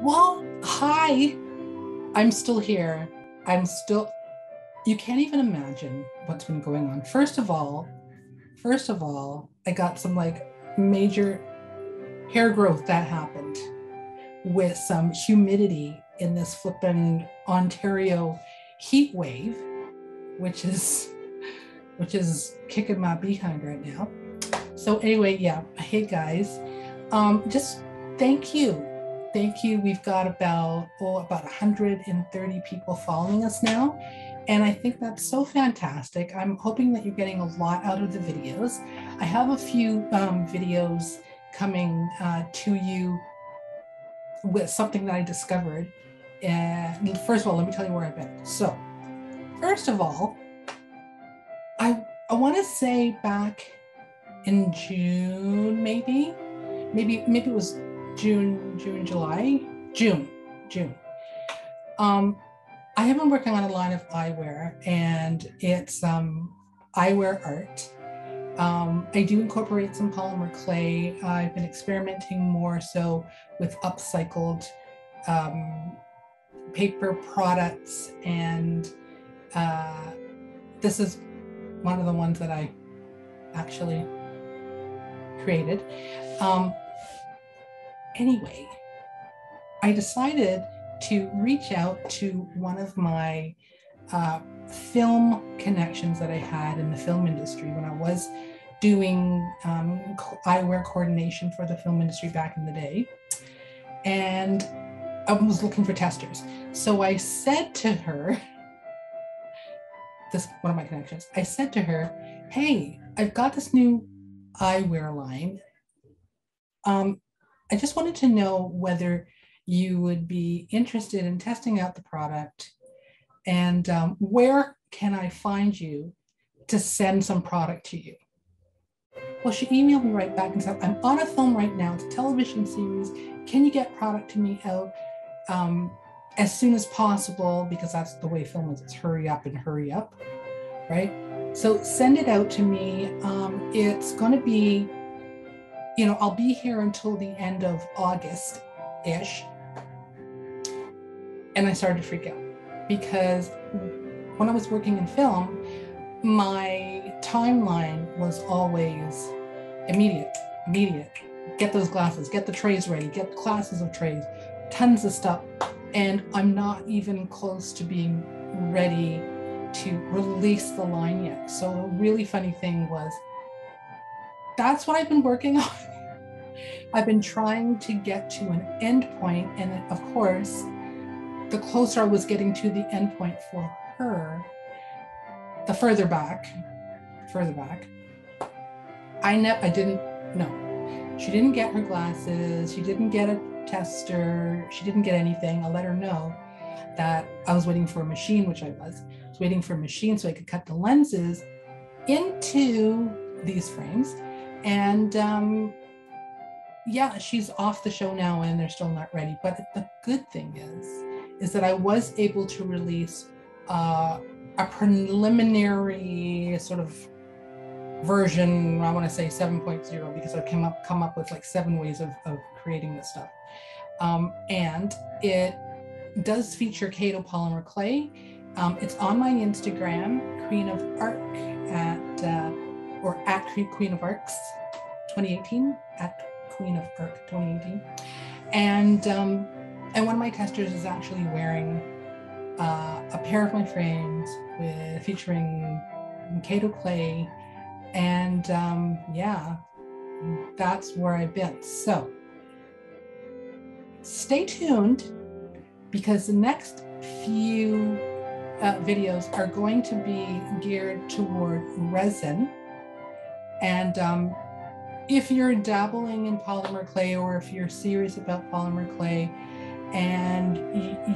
Well, hi, I'm still here. You can't even imagine what's been going on. First of all, I got some like major hair growth that happened with some humidity in this flippin' Ontario heat wave, which is kicking my behind right now. So anyway, yeah. Hey guys, just thank you. We've got about 130 people following us now, and I think that's so fantastic. I'm hoping that you're getting a lot out of the videos. I have a few videos coming to you with something that I discovered. And first of all, let me tell you where I've been. So first of all, I want to say back in June, maybe it was June. I have been working on a line of eyewear, and it's eyewear art. I do incorporate some polymer clay. I've been experimenting more so with upcycled paper products, and this is one of the ones that I actually created. Anyway, I decided to reach out to one of my film connections that I had in the film industry when I was doing eyewear coordination for the film industry back in the day. And I was looking for testers. So I said to her, one of my connections, I said to her, hey, I've got this new eyewear line. I just wanted to know whether you would be interested in testing out the product, and where can I find you to send some product to you? Well, she emailed me right back and said, I'm on a film right now. It's a television series. Can you get product to me out as soon as possible? Because that's the way film is. It's hurry up and hurry up, right? So send it out to me. It's going to be, I'll be here until the end of August-ish. And I started to freak out because when I was working in film, my timeline was always immediate. Get those glasses, get the trays ready, get classes of trays, tons of stuff. And I'm not even close to being ready to release the line yet. So a really funny thing was, that's what I've been working on. I've been trying to get to an end point, and of course, the closer I was getting to the end point for her, the further back, I didn't know. She didn't get her glasses, she didn't get a tester, she didn't get anything. I let her know that I was waiting for a machine, which I was waiting for a machine so I could cut the lenses into these frames. And yeah, she's off the show now and they're still not ready. But the good thing is that I was able to release a preliminary sort of version, I want to say 7.0, because I've come up with like 7 ways of creating this stuff. And it does feature Kato Polyclay. It's on my Instagram, Queen of Arc at Queen of Arcs 2018, at Queen of Arc 2018. And one of my testers is actually wearing a pair of my frames featuring Kato clay. And yeah, that's where I've been. So stay tuned, because the next few videos are going to be geared toward resin. And if you're dabbling in polymer clay, or if you're serious about polymer clay, and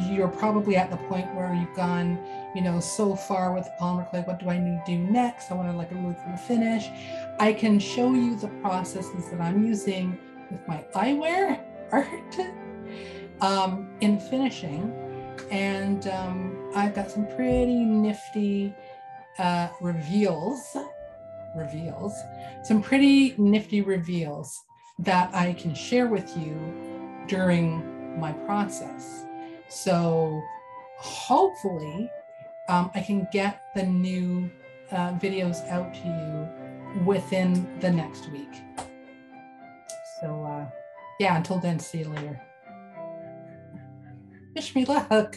you're probably at the point where you've gone, so far with polymer clay, what do I need to do next? I want to like a really cool finish. I can show you the processes that I'm using with my eyewear art in finishing. And I've got some pretty nifty reveals, some pretty nifty reveals that I can share with you during my process. So hopefully I can get the new videos out to you within the next week. So yeah, until then, see you later. Wish me luck.